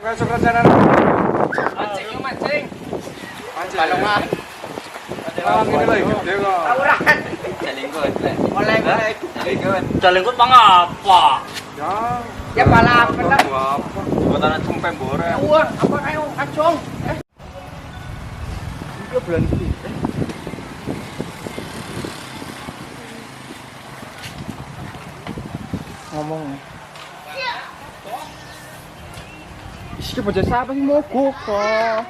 Masuk rencana. Mancing, mancing. Balongan. Ini lagi gede kok. Tawuran. Jalingkut. Oleh. Jalingkut mangapa? Ya balapan lah. Buat anak cempe bore. Wah, apa ayo acung. Ini bulan ini. Ngomong. Isi bocah siapa sih mogok kok?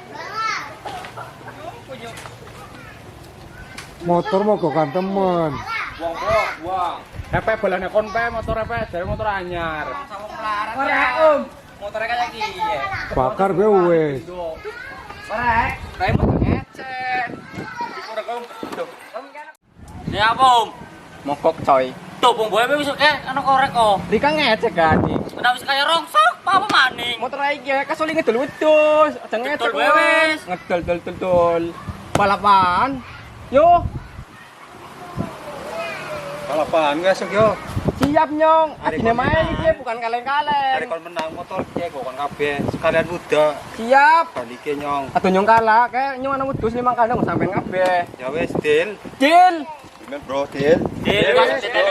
Motor mogokan temen. Buang. Epe balane kon pe motor epe dari motor anyar. Ora Motornya kayak gini. Bakar be wis. Ora. Kayak motor ngecek. Ini apa om? Mogok coy. Tuh bung boy bisa kayak anak korek kok. Rika ngecek kan. Kenapa bisa kayak rongsok? Apa maning? Motor iki kasuli ngedul wedus. Aja ngecek wes. Ngedul. Balapan. Yo. Balapan ngasuk yo. Siap nyong. Adine main iki bukan kaleng-kaleng. Hari kon menang motor ki kon kabeh sekalian muda. Siap. Balike nyong. Atuh nyong kalah kayak nyong ana wedus 5 kandang sampean kabeh. Ya wis, Dil. Deal. Men bro, Dil. Dil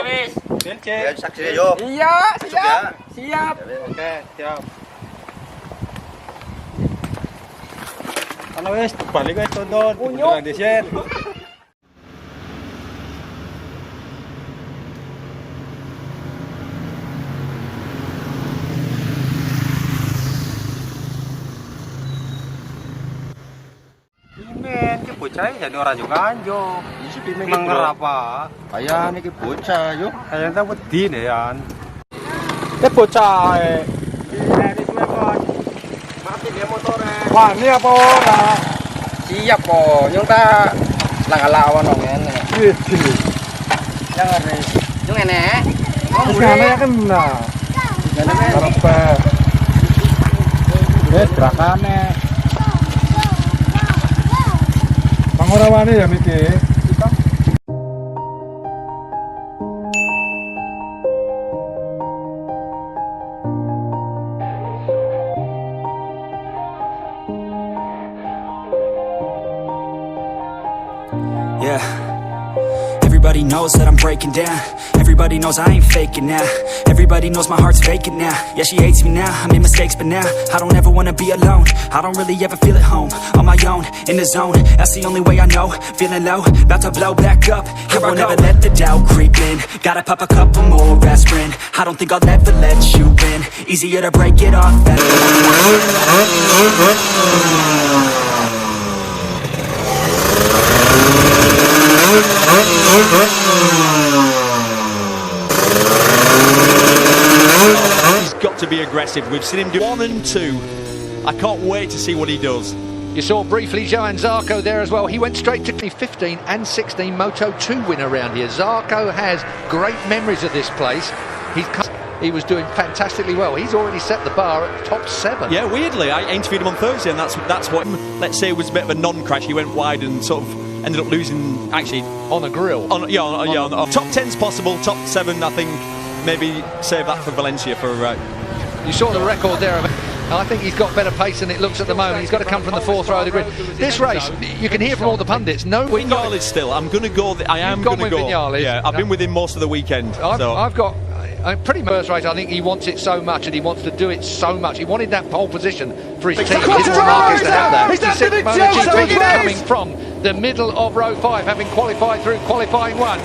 wis. Dil cek. Saksi yo. Iya, siap. Siap. Oke, siap. Ana wis balik wis tonton. Unyuk. Desain. Men, ki bocah jadi ora yo kanjo. Menger apa? Ayah niki bocah yo. Kayak tak wedi nean. Bocah e. Ini semekon. Mati dia motore. Wah, ini apa ora? Siap kok, nyong ta lawan dong ngene. Iki. Yang ngene. Nyong ngene. Ngene kena. Ngene. Apa? Grakane. Pangorawane ya Miki. Yeah. Everybody knows that I'm breaking down. Everybody knows I ain't faking now. Everybody knows my heart's vacant now. Yeah, she hates me now, I made mistakes but now I don't ever wanna be alone. I don't really ever feel at home. On my own, in the zone, that's the only way I know. Feeling low, about to blow back up. Here I won't ever let the doubt creep in. Gotta pop a couple more aspirin. I don't think I'll ever let you in. Easier to break it off than He's got to be aggressive. We've seen him do 1 and 2. I can't wait to see what he does. You saw briefly Johan Zarco there as well. He went straight to 15 and 16 Moto 2 win around here. Zarco has great memories of this place. He was doing fantastically well. He's already set the bar at top 7. Yeah, weirdly, I interviewed him on Thursday, and that's what, let's say, it was a bit of a non-crash. He went wide and sort of ended up losing, actually, on a grill. Top 10's possible, top 7, I think, maybe save that for Valencia for... You saw the record there. I think he's got better pace than it looks at the moment. He's got to come from the 4th row of the grid. This race, you can hear from all the pundits. No, Vignales still. I'm going to go. I am going to go. Vignales. Yeah, I've been with him most of the weekend. I've got pretty much right. I think he wants it so much, and he wants to do it so much. He wanted that pole position for his team. He didn't want Marquez to have that. 56 MotoGP coming from the middle of row 5, having qualified through qualifying 1.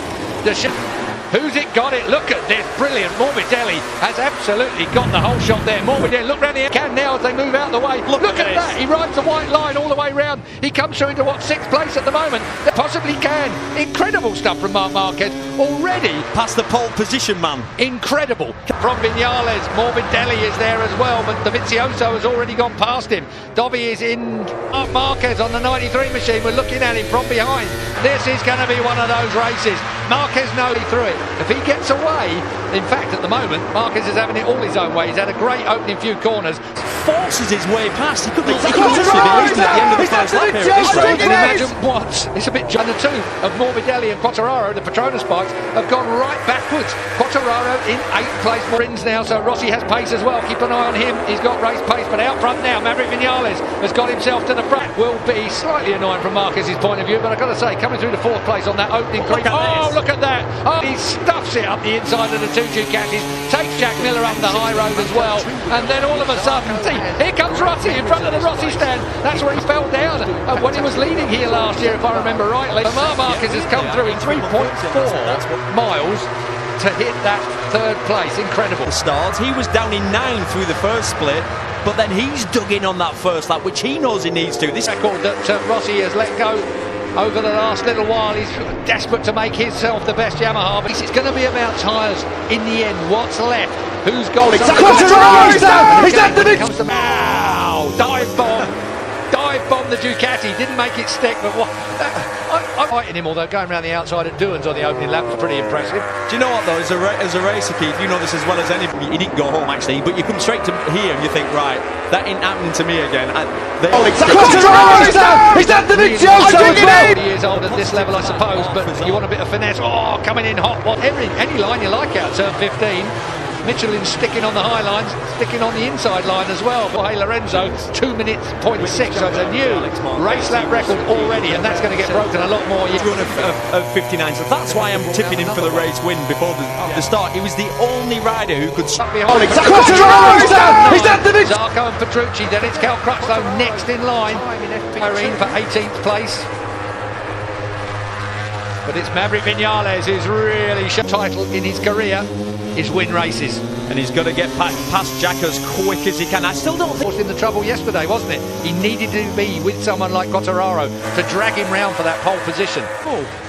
Who's it got it? Look at this, brilliant. Morbidelli has absolutely got the whole shot there. Morbidelli, look round the can now as they move out the way. Look at that, he rides the white line all the way round. He comes through into what, 6th place at the moment? They possibly can. Incredible stuff from Marc Marquez. Already past the pole position man. Incredible. From Vignales, Morbidelli is there as well, but Dovizioso has already gone past him. Dovi is in. Marc Marquez on the 93 machine. We're looking at him from behind. This is going to be one of those races. Marquez knows he threw it. If he gets away, In fact, at the moment, Marquez is having it all his own way. He's had a great opening few corners. Forces his way past. He could literally be losing at the end of the first lap here at this You rate. can imagine what? It's a bit and the two of Morbidelli and Quartararo, the Petronas bikes, have gone right backwards. Quartararo in 8th place, wins now, so Rossi has pace as well. Keep an eye on him. He's got race pace, but out front now, Maverick Vinales has got himself to the front. Will be slightly annoying from Marquez's point of view, but I've got to say, coming through the 4th place on that opening creep. Oh, look at that! Oh, he stuffs it up the inside of the two Ducatis, takes Jack Miller up the high road as well, and then all of a sudden, see, here comes Rossi in front of the Rossi stand. That's where he fell down when he was leading here last year, if I remember rightly. Marquez has come through in 3.4 miles to hit that 3rd place. Incredible Start. He was down in 9 through the first split, but then he's dug in on that first lap, which he knows he needs to. This record that Rossi has let go over the last little while. He's desperate to make himself the best Yamaha, but it's going to be about tyres in the end. What's left? Who's got it? He's at the mid. Comes to dive bomb the Ducati. Didn't make it stick, but what? I'm fighting him, although going around the outside at Doohan's on the opening lap was pretty impressive. Do you know what though? As a racer, Keith, you know this as well as anybody. He didn't go home actually, but you come straight to here and you think, right, that ain't happening to me again. He's at the mid. 40 years old at this level, I suppose, but you want a bit of finesse. Oh, coming in hot. What? Any line you like out turn 15. Michelin sticking on the high lines, sticking on the inside line as well. For Hey Lorenzo, 2 minutes, 0.6, so it's a new race lap record already, and that's going to get broken a lot more. Run of 59, so that's why I'm tipping him for the race win before the start. He was the only rider who could stop behind. He's at the mid. Zarco and Petrucci, then it's Cal Crutchlow next in line. Irene for 18th place. But it's Maverick Vinales who's really shown title in his career is win races. And he's got to get past Jack as quick as he can. I still don't think... was in the trouble yesterday, wasn't it? He needed to be with someone like Quartararo to drag him round for that pole position.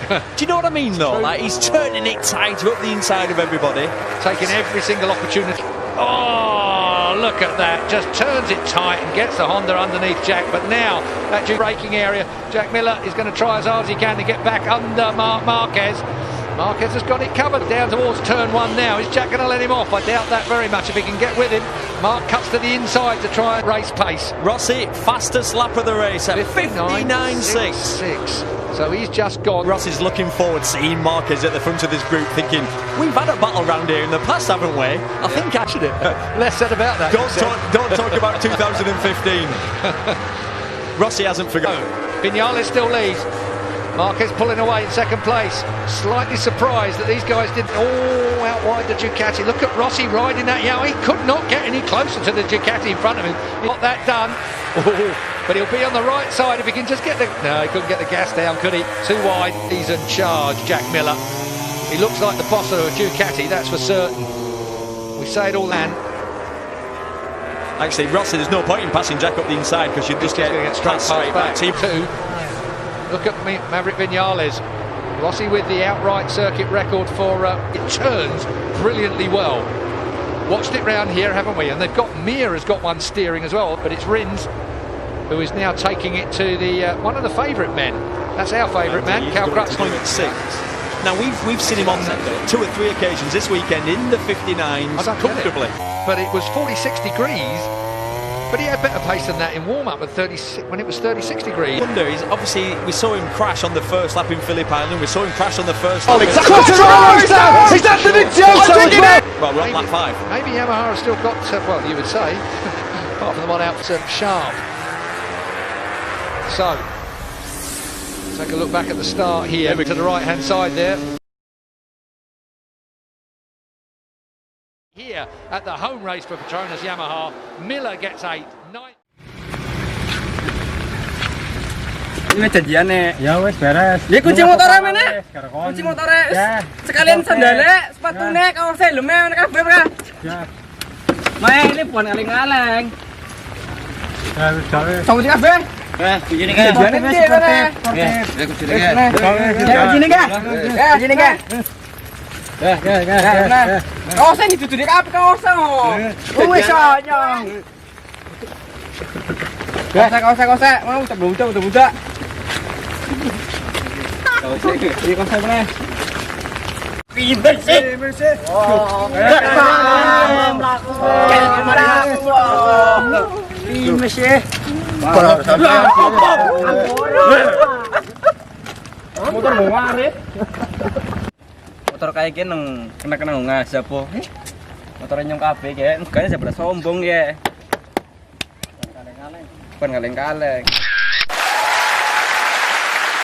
Do you know what I mean though? Like, he's turning it tight up the inside of everybody. Taking every single opportunity. Oh, look at that. Just turns it tight and gets the Honda underneath Jack. But now, that braking area, Jack Miller is going to try as hard as he can to get back under Marquez. Marquez has got it covered down towards turn 1 now. Is Jack going to let him off? I doubt that very much if he can get with him. Mark cuts to the inside to try and race pace. Rossi, fastest lap of the race at 59.6. So he's just gone. Rossi's looking forward to seeing Marquez at the front of this group, thinking, we've had a battle round here in the past, haven't we? I think actually less said about that. Don't talk about 2015. Rossi hasn't forgotten. Vinales still leads. Marquez pulling away in 2nd place. Slightly surprised that these guys didn't. Oh, out wide the Ducati. Look at Rossi riding that Yamaha. He could not get any closer to the Ducati in front of him. He got that done. Oh, but he'll be on the right side if he can just get the... No, he couldn't get the gas down, could he? Too wide. He's in charge, Jack Miller. He looks like the boss of a Ducati, that's for certain. We say it all then. Actually, Rossi, there's no point in passing Jack up the inside because you're just going to get straight back. Team 2. Look at Maverick Vinales. Rossi with the outright circuit record for it turns brilliantly well. Watched it round here, haven't we? And they've got Mir has got one steering as well, but it's Rins who is now taking it to the one of the favourite men. That's our favourite man, Cal Crutchlow. Now we've seen him on 2 or 3 occasions this weekend in the 59s comfortably. But it was 46 degrees. But he had better pace than that in warm-up at 36 when it was 36 degrees. Wonder is obviously we saw him crash on the first lap in Phillip Island. We saw him crash on the first lap. He's at the mid. Well, we're on lap 5. Maybe Yamaha has still got, well, you would say, apart from the one out sharp. So, take a look back at the start here to the right-hand side there. Here at the home race for Petronas Yamaha, Miller gets 8, 9. Ini janjian nih. Ya wes beres. Dia kunci motornya mana? Kunci motornya. Ya. Sekalian sandalnya, sepatunya, kaosnya, helmnya, kabeh ora. Ya. Main ini bukan ngaleng-ngaleng. Ya wis gawe. Kunci kabeh. Begini kan. Begini kan. Begini kan. Begini kan. Kaosnya ini duduk di kabeh kaosnya kok. Wis aja. Kaosnya. Mau budak. Pinter sih. Pimes ya. Motor mau ngarit. Motor kayak gini kena ngasap po. Motornya nyong kabeh kayak, mukanya sebelah sombong ya. Bukan kaleng-kaleng.